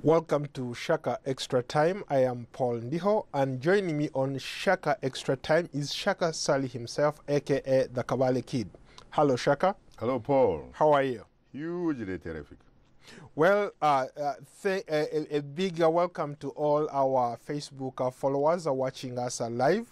Welcome to Shaka Extra Time. I am Paul Ndiho, and joining me on Shaka Extra Time is Shaka Sali himself, aka the Kabale Kid. Hello, Shaka. Hello, Paul. How are you? Hugely terrific. Well, a big welcome to all our Facebook followers watching us live.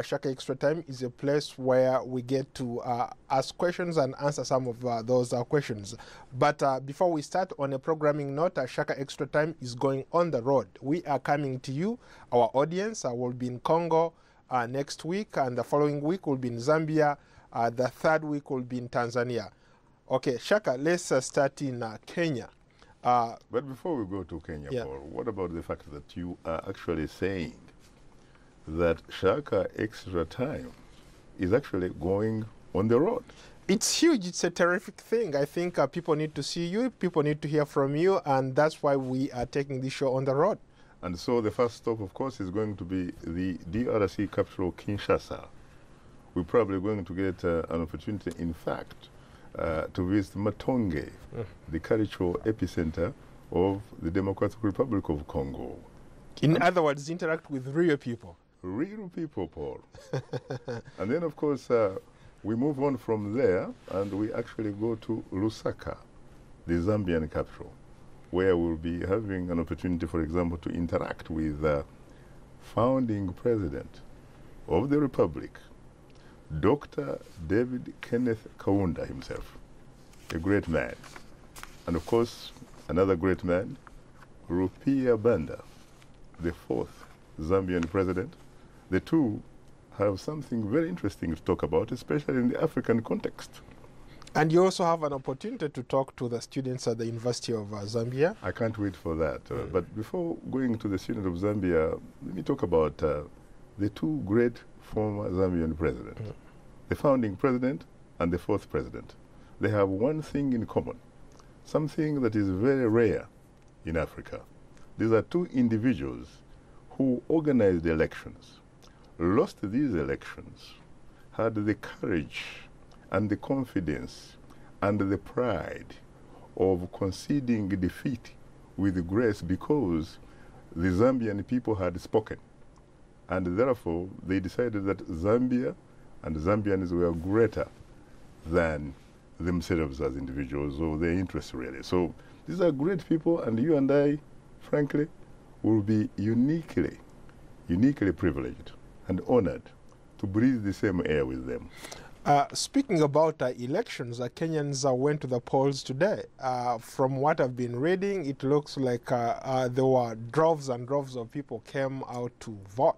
Shaka Extra Time is a place where we get to ask questions and answer some of those questions. But before we start, on a programming note, Shaka Extra Time is going on the road. We are coming to you. Our audience will be in Congo next week, and the following week will be in Zambia. The third week will be in Tanzania. Okay, Shaka, let's start in Kenya. But before we go to Kenya, yeah. Paul, what about the fact that you are actually saying that Shaka Extra Time is actually going on the road? It's huge. It's a terrific thing. I think people need to see you, people need to hear from you, and that's why we are taking this show on the road. And so the first stop, of course, is going to be the DRC capital, Kinshasa. We're probably going to get an opportunity, in fact, to visit Matonge, the cultural epicenter of the Democratic Republic of Congo. In other words, interact with real people. Real people, Paul. And then, of course, we move on from there and we actually go to Lusaka, the Zambian capital, where we'll be having an opportunity, for example, to interact with the founding president of the Republic, Dr. David Kenneth Kaunda himself, a great man. And of course, another great man, Rupia Banda, the fourth Zambian president. The two have something very interesting to talk about, especially in the African context. And you also have an opportunity to talk to the students at the University of Zambia. I can't wait for that. But before going to the student of Zambia, let me talk about the two great former Zambian presidents, the founding president and the fourth president. They have one thing in common, something that is very rare in Africa. These are two individuals who organized the elections, lost these elections, had the courage and the confidence and the pride of conceding defeat with grace because the Zambian people had spoken. And therefore, they decided that Zambia and Zambians were greater than themselves as individuals or their interests, really. So these are great people, and you and I, frankly, will be uniquely privileged and honored to breathe the same air with them. Speaking about elections, Kenyans went to the polls today. From what I've been reading, it looks like there were droves and droves of people came out to vote.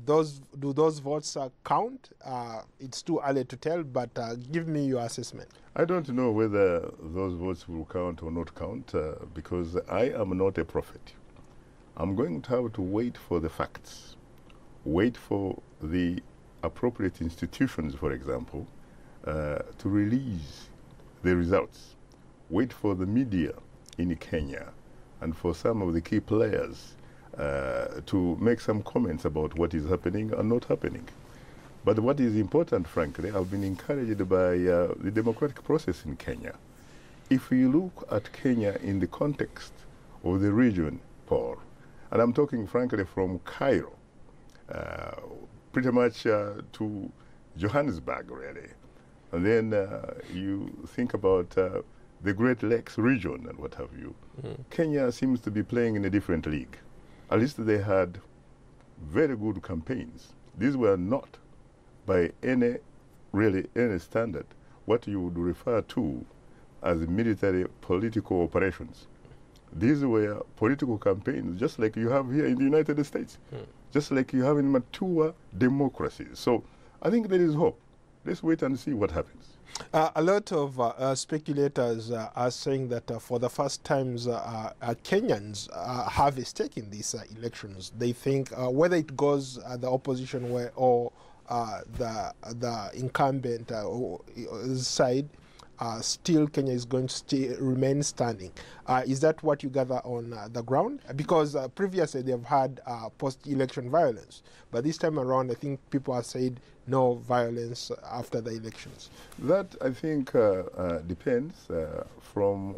Do those votes count? It's too early to tell, but give me your assessment. I don't know whether those votes will count or not count because I am not a prophet. I'm going to have to wait for the facts, wait for the appropriate institutions, for example, to release the results, wait for the media in Kenya and for some of the key players to make some comments about what is happening and not happening. But what is important, frankly, I've been encouraged by the democratic process in Kenya. If you look at Kenya in the context of the region, Paul, and I'm talking, frankly, from Cairo, pretty much to Johannesburg, really. And then you think about the Great Lakes region and what have you. Kenya seems to be playing in a different league. At least they had very good campaigns. These were not, by any standard, what you would refer to as military political operations. These were political campaigns, just like you have here in the United States, just like you have in mature democracies. So I think there is hope. Let's wait and see what happens. A lot of speculators are saying that for the first times Kenyans have a stake in these elections. They think whether it goes the opposition way or the incumbent side, still Kenya is going to remain standing. Is that what you gather on the ground? Because previously they've had post-election violence, but this time around I think people have said no violence after the elections. That, I think, depends from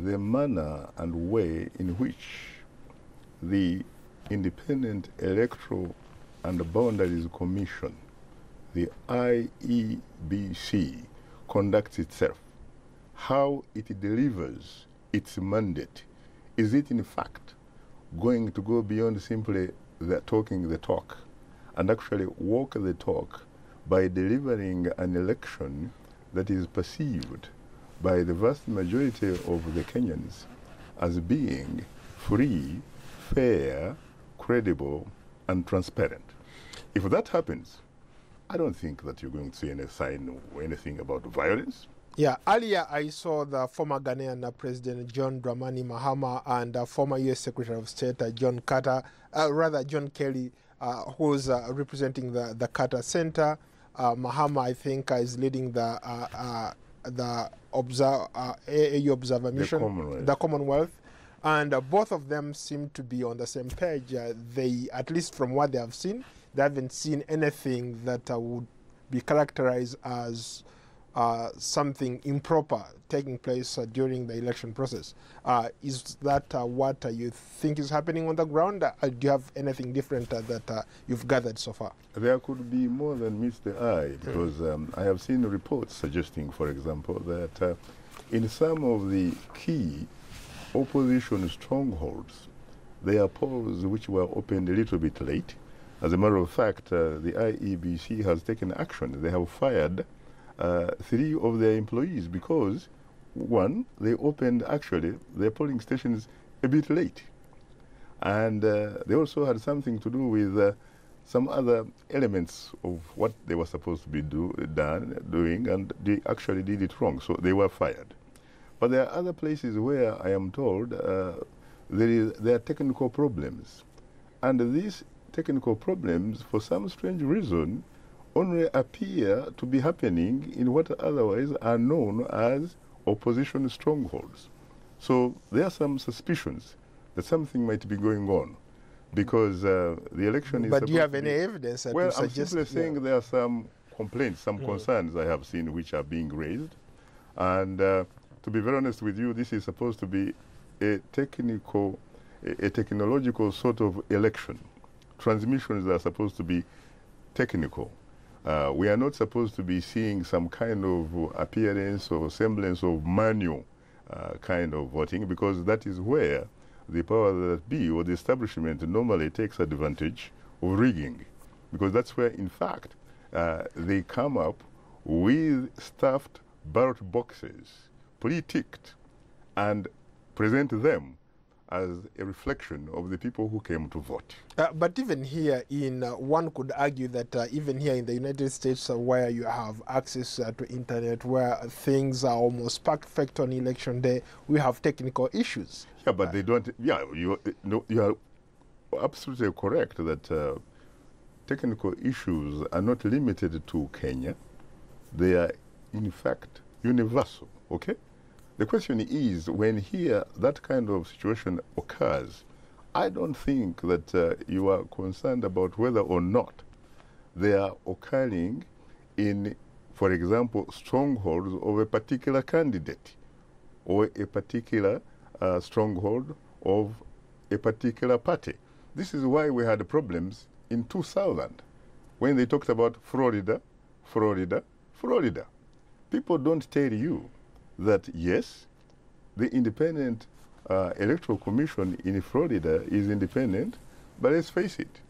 the manner and way in which the Independent Electoral and Boundaries Commission, the IEBC, conducts itself, how it delivers its mandate. Is it in fact going to go beyond simply talking the talk and actually walk the talk by delivering an election that is perceived by the vast majority of the Kenyans as being free, fair, credible, and transparent? If that happens, I don't think that you're going to see any sign or anything about violence. Yeah, earlier I saw the former Ghanaian President John Dramani Mahama and former U.S. Secretary of State John Kelly, who's representing the Carter Center. Mahama, I think, is leading the AAU Observer Mission, the Commonwealth. And both of them seem to be on the same page. They, at least from what they have seen, they haven't seen anything that would be characterized as something improper taking place during the election process. Is that what you think is happening on the ground? Do you have anything different that you've gathered so far? There could be more than meets the eye, because I have seen reports suggesting, for example, that in some of the key opposition strongholds, there are polls which were opened a little bit late. As a matter of fact, the IEBC has taken action. They have fired 3 of their employees because, one, they opened actually their polling stations a bit late. And they also had something to do with some other elements of what they were supposed to be doing, and they actually did it wrong, so they were fired. But there are other places where I am told there are technical problems. And these technical problems, for some strange reason, only appear to be happening in what otherwise are known as opposition strongholds. So there are some suspicions that something might be going on, because the election is... But do you have any evidence that well, to I'm suggest... simply saying there are some complaints, some concerns I have seen which are being raised. And to be very honest with you, this is supposed to be a technological sort of election. Transmissions are supposed to be technical. We are not supposed to be seeing some kind of appearance or semblance of manual kind of voting, because that is where the power that be or the establishment normally takes advantage of rigging, because that's where, in fact, they come up with stuffed ballot boxes, pre-ticked, and present them as a reflection of the people who came to vote. But even here, one could argue that even here in the United States, where you have access to internet, where things are almost perfect on election day, we have technical issues. Yeah, but they don't. Yeah, you are absolutely correct that technical issues are not limited to Kenya. They are, in fact, universal. Okay. The question is, when here that kind of situation occurs, I don't think that you are concerned about whether or not they are occurring in, for example, strongholds of a particular candidate or a particular stronghold of a particular party. This is why we had problems in 2000 when they talked about Florida, Florida, Florida. People don't tell you that, yes, the Independent Electoral Commission in Florida is independent, but let's face it,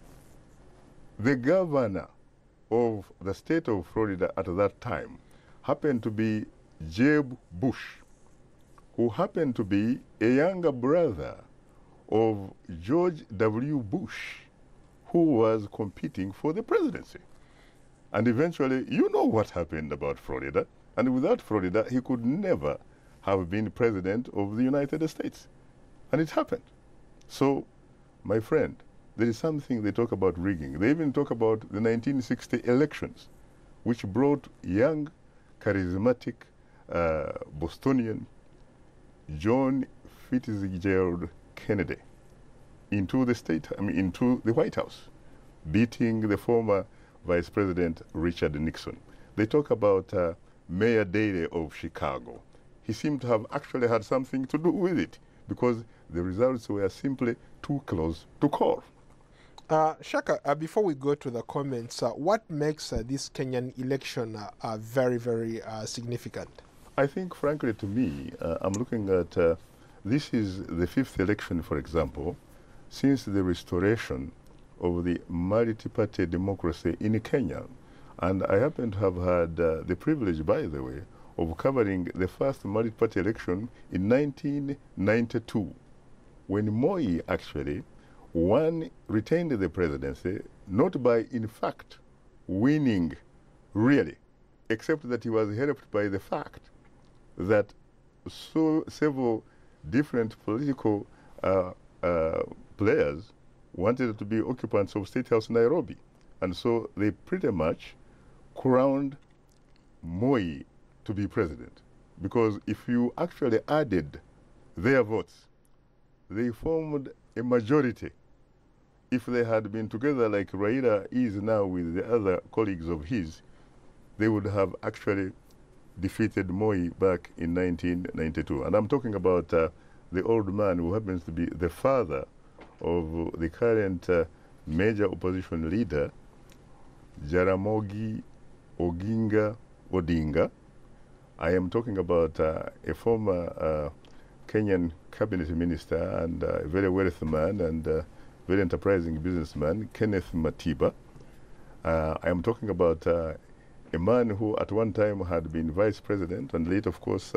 the governor of the state of Florida at that time happened to be Jeb Bush, who happened to be a younger brother of George W. Bush, who was competing for the presidency. And eventually, you know what happened about Florida. And without Florida, he could never have been president of the United States. And it happened. So, my friend, there is something they talk about rigging. They even talk about the 1960 elections, which brought young, charismatic Bostonian John Fitzgerald Kennedy into the White House, beating the former Vice President Richard Nixon. They talk about Mayor Daley of Chicago. he seemed to have actually had something to do with it, because the results were simply too close to call. Shaka, before we go to the comments, what makes this Kenyan election very, very significant? I think, frankly, to me, I'm looking at this is the 5th election, for example, since the restoration of the multi-party democracy in Kenya. And I happen to have had the privilege, by the way, of covering the first multi-party election in 1992, when Moi actually retained the presidency, not by, in fact, winning, really, except that he was helped by the fact that several different political players wanted to be occupants of State House Nairobi. And so they pretty much crowned Moi to be president. Because if you actually added their votes, they formed a majority. If they had been together like Raila is now with the other colleagues of his, they would have actually defeated Moi back in 1992. And I'm talking about the old man who happens to be the father of the current major opposition leader, Jaramogi Oginga Odinga. I am talking about a former Kenyan cabinet minister and a very wealthy man and very enterprising businessman, Kenneth Matiba. I am talking about a man who at one time had been vice president and later, of course,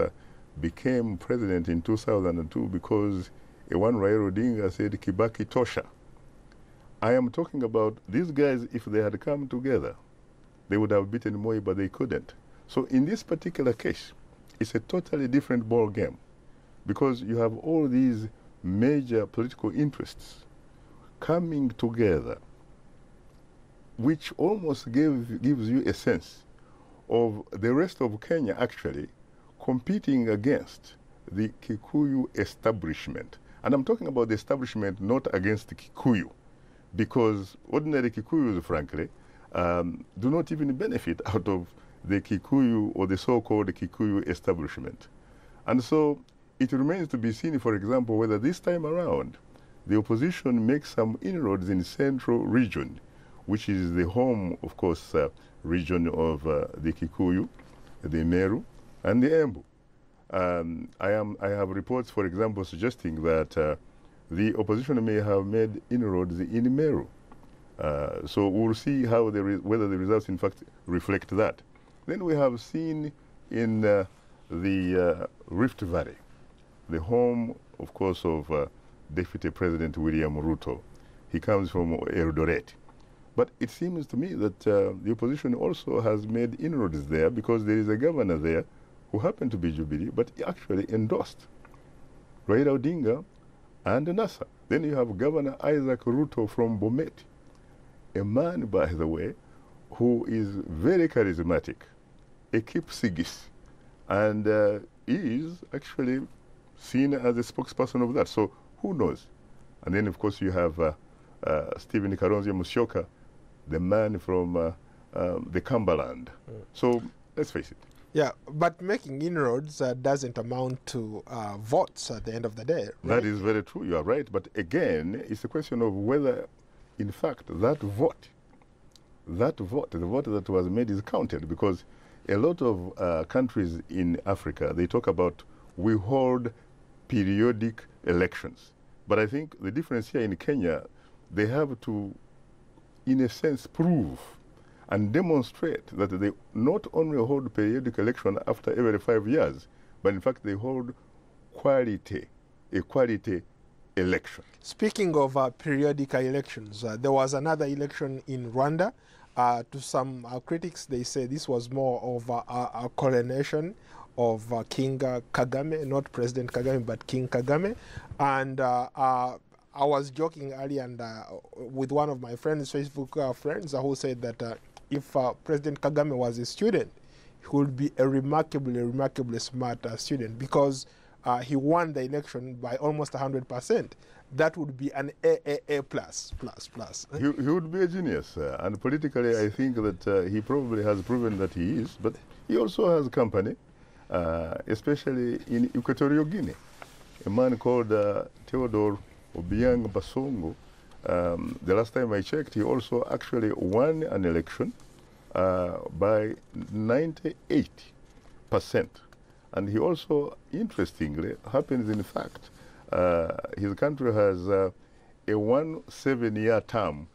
became president in 2002 because one Raila Odinga said, Kibaki Tosha. I am talking about these guys, if they had come together, they would have beaten Moi, but they couldn't. So in this particular case, it's a totally different ball game because you have all these major political interests coming together, which almost gives you a sense of the rest of Kenya actually competing against the Kikuyu establishment. And I'm talking about the establishment, not against the Kikuyu, because ordinary Kikuyus, frankly, do not even benefit out of the Kikuyu or the so-called Kikuyu establishment. And so it remains to be seen, for example, whether this time around the opposition makes some inroads in central region, which is the home, of course, region of the Kikuyu, the Meru, and the Embu. I have reports, for example, suggesting that the opposition may have made inroads in Meru. So we'll see how whether the results, in fact, reflect that. Then we have seen in the Rift Valley, the home, of course, of Deputy President William Ruto. He comes from Eldoret. But it seems to me that the opposition also has made inroads there because there is a governor there who happened to be Jubilee, but he actually endorsed Raila Odinga and NASA. Then you have Governor Isaac Ruto from Bomet, a man, by the way, who is very charismatic, a keepsigis, and is actually seen as a spokesperson of that. So who knows? And then, of course, you have Stephen Kalonzo Musyoka, the man from the Cumberland. So let's face it. Yeah, but making inroads doesn't amount to votes at the end of the day. Right? That is very true. You are right. But again, it's a question of whether, in fact, the vote that was made is counted, because a lot of countries in Africa, they talk about we hold periodic elections. But I think the difference here in Kenya, they have to, in a sense, prove and demonstrate that they not only hold periodic election after every 5 years, but in fact they hold a quality election. Speaking of periodic elections, there was another election in Rwanda. To some critics, they say this was more of a coronation of King Kagame, not President Kagame, but King Kagame. And I was joking earlier and, with one of my friends, Facebook friends, who said that if President Kagame was a student, he would be a remarkably smart student, because he won the election by almost 100%. That would be an A+++. He would be a genius. And politically, I think that he probably has proven that he is. But he also has company. especially in Equatorial Guinea. A man called Theodore Obiang Basongo, the last time I checked, he also actually won an election by 98%. And he also, interestingly, happens in fact, his country has a 7-year term,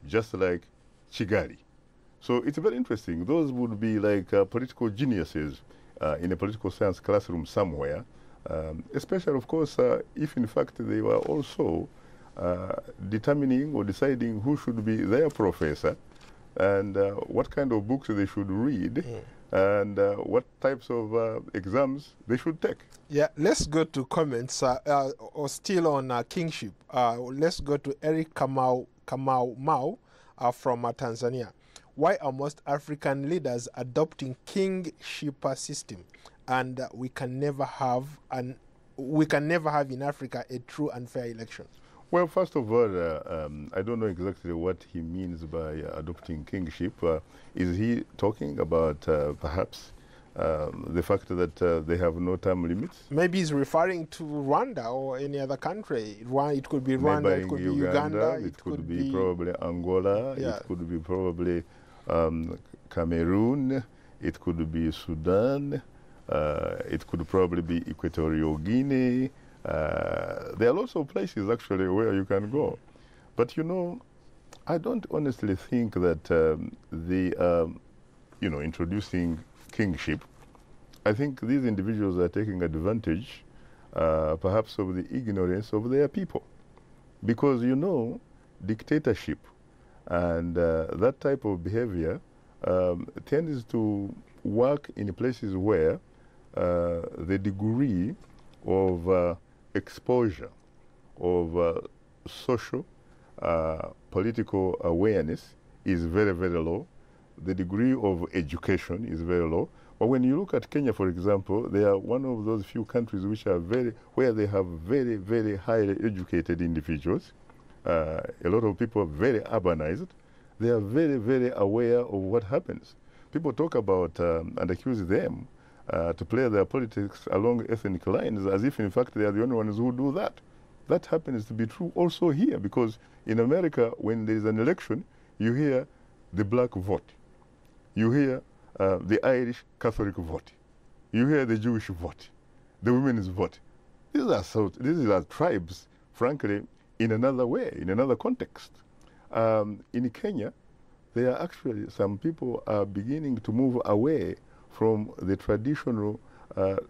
just like Kigali. So it's very interesting. Those would be like political geniuses in a political science classroom somewhere, especially, of course, if in fact they were also determining or deciding who should be their professor and what kind of books they should read and what types of exams they should take. Yeah, let's go to comments or still on kingship. Let's go to Eric Kamau Mao from Tanzania. Why are most African leaders adopting kingship system, and we can never have in Africa a true and fair election? Well, first of all, I don't know exactly what he means by adopting kingship. Is he talking about perhaps the fact that they have no term limits? Maybe he's referring to Rwanda or any other country. It could be Rwanda, it could be Uganda, it could be probably Angola, yeah. It could be probably Cameroon, it could be Sudan, it could probably be Equatorial Guinea. There are lots of places actually where you can go. But you know, I don't honestly think that introducing kingship, I think these individuals are taking advantage perhaps of the ignorance of their people. Because you know, dictatorship and that type of behavior tends to work in places where the degree of exposure of social, political awareness is very, very low. The degree of education is very low. But when you look at Kenya, for example, they are one of those few countries which are where they have very, very highly educated individuals. A lot of people are very urbanized. They are very, very aware of what happens. People talk about and accuse them to play their politics along ethnic lines as if, in fact, they are the only ones who do that. That happens to be true also here, because in America, when there is an election, you hear the black vote. You hear the Irish Catholic vote. You hear the Jewish vote, the women's vote. These are tribes, frankly, in another way, in another context. In Kenya, there are actually some people are beginning to move away from the traditional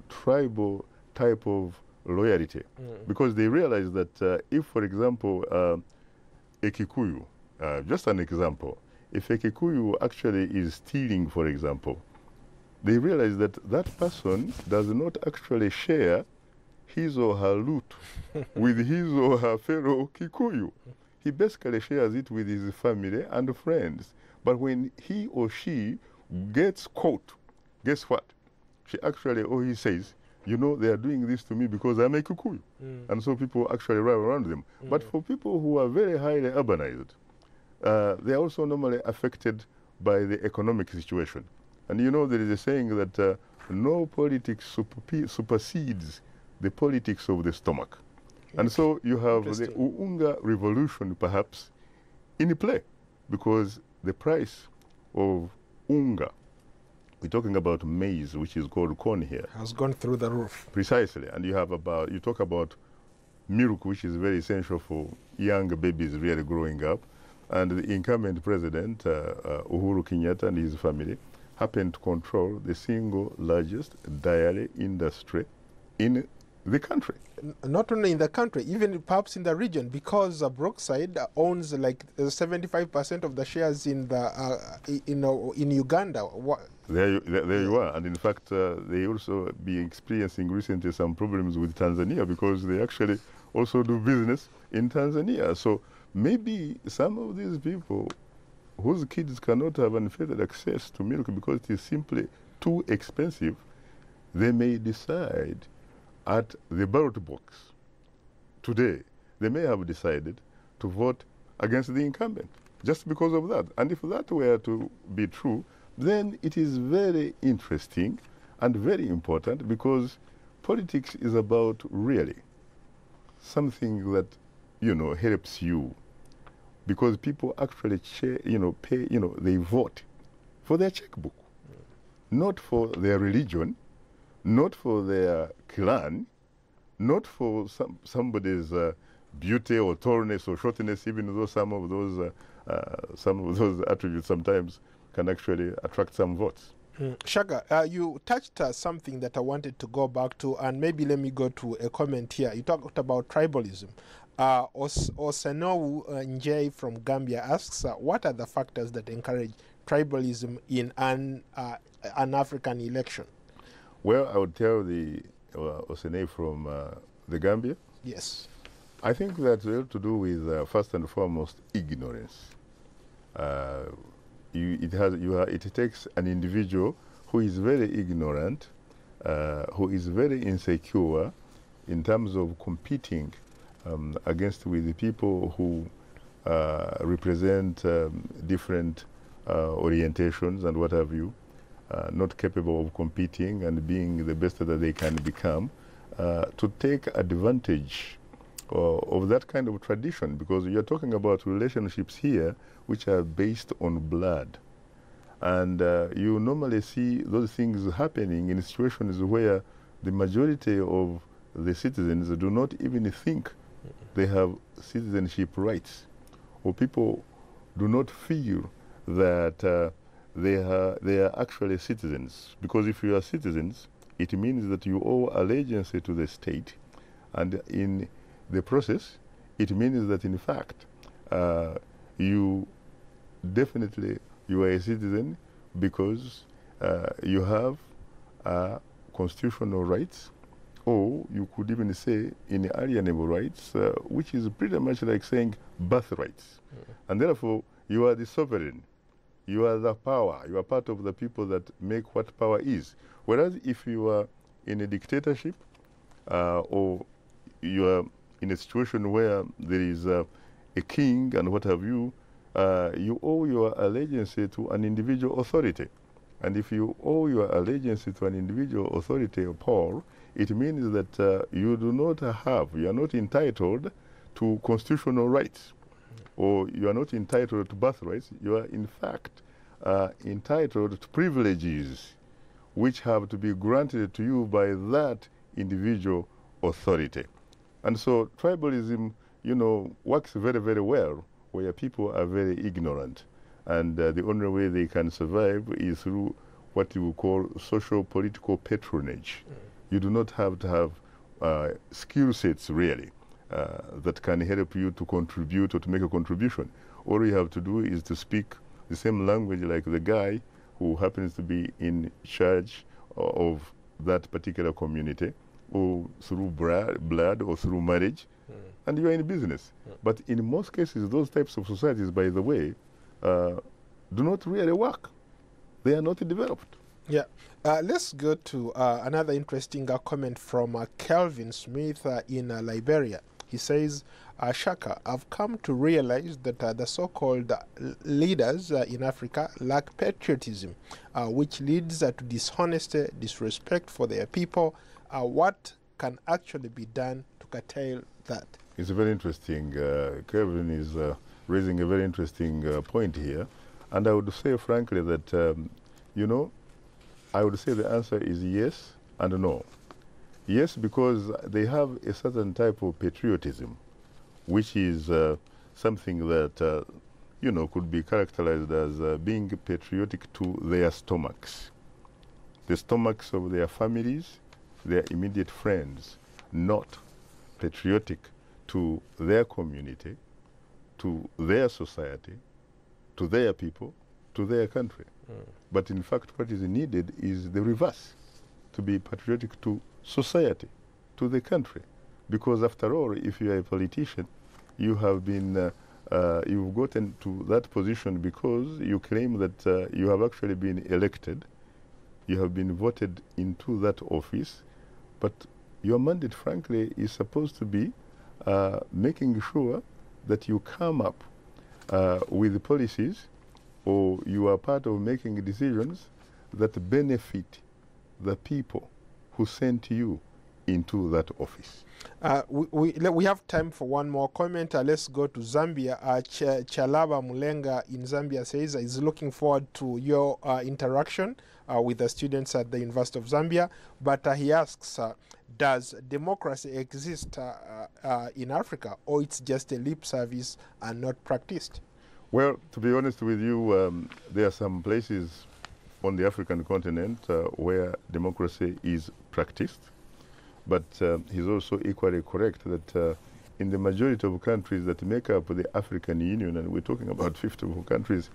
tribal type of loyalty, because they realize that if, for example, a Kikuyu, just an example, if a Kikuyu actually is stealing, for example, they realize that that person does not actually share his or her loot with his or her fellow Kikuyu. He basically shares it with his family and friends. But when he or she gets caught, guess what? She actually, or he says, you know, they are doing this to me because I'm a Kikuyu. And so people actually run around them. But for people who are very highly urbanized, they are also normally affected by the economic situation. And you know, there is a saying that no politics supersedes the politics of the stomach. And so you have the Uunga revolution perhaps in play, because the price of unga, we're talking about maize, which is called corn here, has gone through the roof. Precisely. And you talk about milk, which is very essential for young babies really growing up. And the incumbent president, Uhuru Kenyatta, and his family happen to control the single largest dairy industry in the country. Not only in the country, even perhaps in the region, because Brookside owns like 75% of the shares in the in Uganda. There you are. And in fact, they also be experiencing recently some problems with Tanzania, because they actually also do business in Tanzania. So maybe some of these people whose kids cannot have unfettered access to milk because it is simply too expensive, they may decide at the ballot box today, they may have decided to vote against the incumbent just because of that. And if that were to be true, then it is very interesting and very important, because politics is about really something that, helps you, because people actually pay, they vote for their checkbook, not for their religion, not for their clan, not for somebody's beauty or tallness or shortness, even though some of those attributes sometimes can actually attract some votes. Shaka, you touched something that I wanted to go back to, and maybe let me go to a comment here. You talked about tribalism. Osenowu Njay from Gambia asks, what are the factors that encourage tribalism in an African election? Well, I would tell the Osene from the Gambia. Yes. I think that's to do with, first and foremost, ignorance. It takes an individual who is very ignorant, who is very insecure in terms of competing against with the people who represent different orientations and what have you, not capable of competing and being the best that they can become, to take advantage of that kind of tradition, because you're talking about relationships here which are based on blood. And you normally see those things happening in situations where the majority of the citizens do not even think they have citizenship rights, or people do not feel that they are actually citizens. Because if you are citizens, it means that you owe allegiance to the state, and in the process, it means that in fact, you are a citizen because you have constitutional rights, or you could even say inalienable rights, which is pretty much like saying birthrights. And therefore, you are the sovereign. You are the power. You are part of the people that make what power is. Whereas if you are in a dictatorship, or you are in a situation where there is a king and what have you, you owe your allegiance to an individual authority. And if you owe your allegiance to an individual authority or power, it means that you are not entitled to constitutional rights, or you are not entitled to birthrights. You are in fact entitled to privileges which have to be granted to you by that individual authority. And so tribalism, works very, very well where people are very ignorant. And the only way they can survive is through what you would call social political patronage. You do not have to have skill sets, really, that can help you to contribute or to make a contribution. All you have to do is to speak the same language like the guy who happens to be in charge of that particular community, or through blood or through marriage, and you are in business. But in most cases, those types of societies, by the way, do not really work. They are not developed. Yeah. Let's go to another interesting comment from Kelvin Smith in Liberia. He says, Shaka, I've come to realize that the so-called leaders in Africa lack patriotism, which leads to dishonesty, disrespect for their people. What can actually be done to curtail that? It's very interesting. Kevin is raising a very interesting point here. And I would say, frankly, that, I would say the answer is yes and no. Yes, because they have a certain type of patriotism, which is something that, could be characterized as being patriotic to their stomachs, the stomachs of their families, their immediate friends, not patriotic to their community, to their society, to their people, to their country. But in fact, what is needed is the reverse, to be patriotic to society, to the country. Because after all, if you are a politician, you have been, you've gotten to that position because you claim that you have actually been elected, you have been voted into that office, but your mandate, frankly, is supposed to be making sure that you come up with policies, or you are part of making decisions that benefit the people who sent you into that office. We have time for one more comment. Let's go to Zambia. Chalaba Mulenga in Zambia says he's looking forward to your interaction with the students at the University of Zambia. But he asks, does democracy exist in Africa, or it's just a lip service and not practiced? Well, to be honest with you, there are some places on the African continent where democracy is practiced. But he's also equally correct that in the majority of countries that make up the African Union, and we're talking about 54 countries,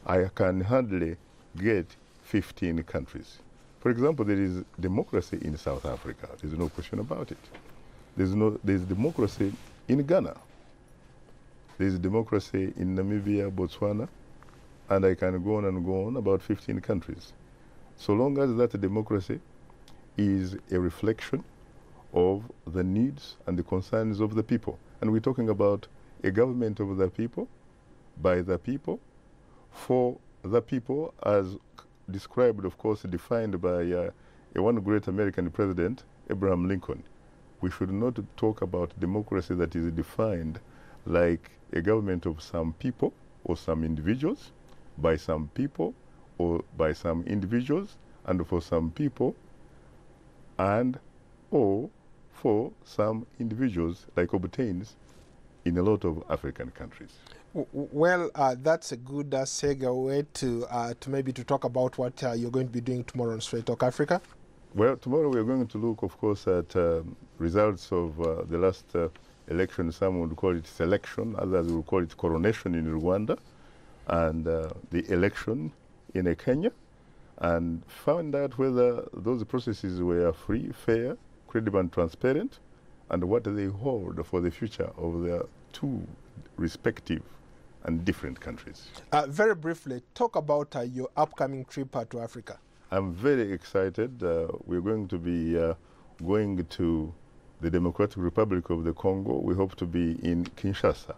I can hardly get 15 countries. For example, there is democracy in South Africa. There's no question about it. There's democracy in Ghana. There's democracy in Namibia, Botswana, and I can go on and go on about 15 countries. So long as that democracy is a reflection of the needs and the concerns of the people. And we're talking about a government of the people, by the people, for the people, as described, of course, defined by a one great American president, Abraham Lincoln. We should not talk about democracy that is defined like a government of some people or some individuals, by some people or by some individuals, and for some people, and or for some individuals, like obtains in a lot of African countries. Well, that's a good segue to maybe to talk about what you're going to be doing tomorrow on Straight Talk Africa. Well, tomorrow we're going to look, of course, at results of the last election. Some would call it selection, others will call it coronation in Rwanda, and the election in Kenya, and find out whether those processes were free, fair, credible and transparent, and what they hold for the future of their two respective and different countries. Very briefly, talk about your upcoming trip to Africa. I'm very excited. We're going to be going to the Democratic Republic of the Congo. We hope to be in Kinshasa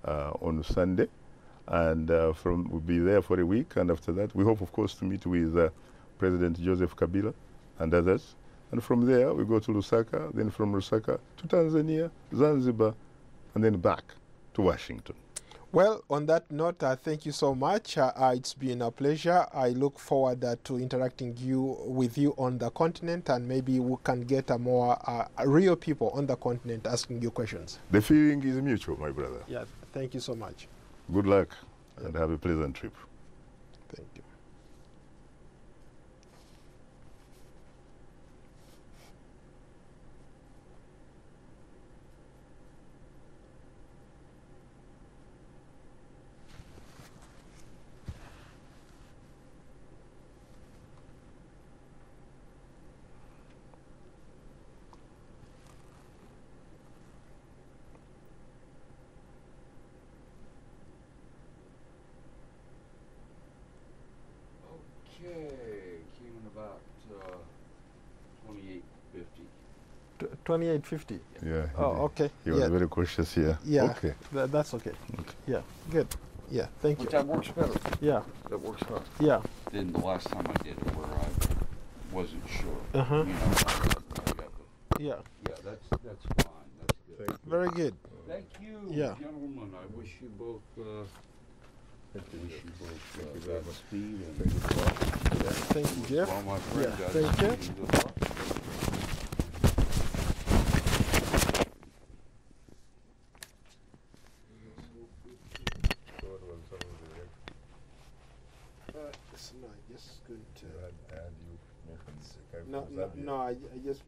on Sunday, and we'll be there for a week, and after that we hope, of course, to meet with President Joseph Kabila and others. And from there, we go to Lusaka, then from Lusaka to Tanzania, Zanzibar, and then back to Washington. Well, on that note, thank you so much. It's been a pleasure. I look forward to interacting with you on the continent, and maybe we can get a more real people on the continent asking you questions. The feeling is mutual, my brother. Yeah, thank you so much. Good luck, and have a pleasant trip. Thank you. Okay, came in about 28.50. 28.50. Yeah. Oh, okay. He was very cautious here. Yeah. Okay. That's okay. Yeah. Good. Yeah. Thank you. That works better. Yeah. That works better. Yeah. Than the last time I did it, where I wasn't sure. Uh-huh. You know, I got the, Yeah. yeah, that's fine. That's good. Thank you. Very good. Thank you, Yeah. gentlemen. I wish you both. Thank you very much. Speed and Thank you. good luck. Thank you, Jeff. All my friends, Yeah, guys, thank you. and good luck. So no, I just going to. And you mentioned No, I just.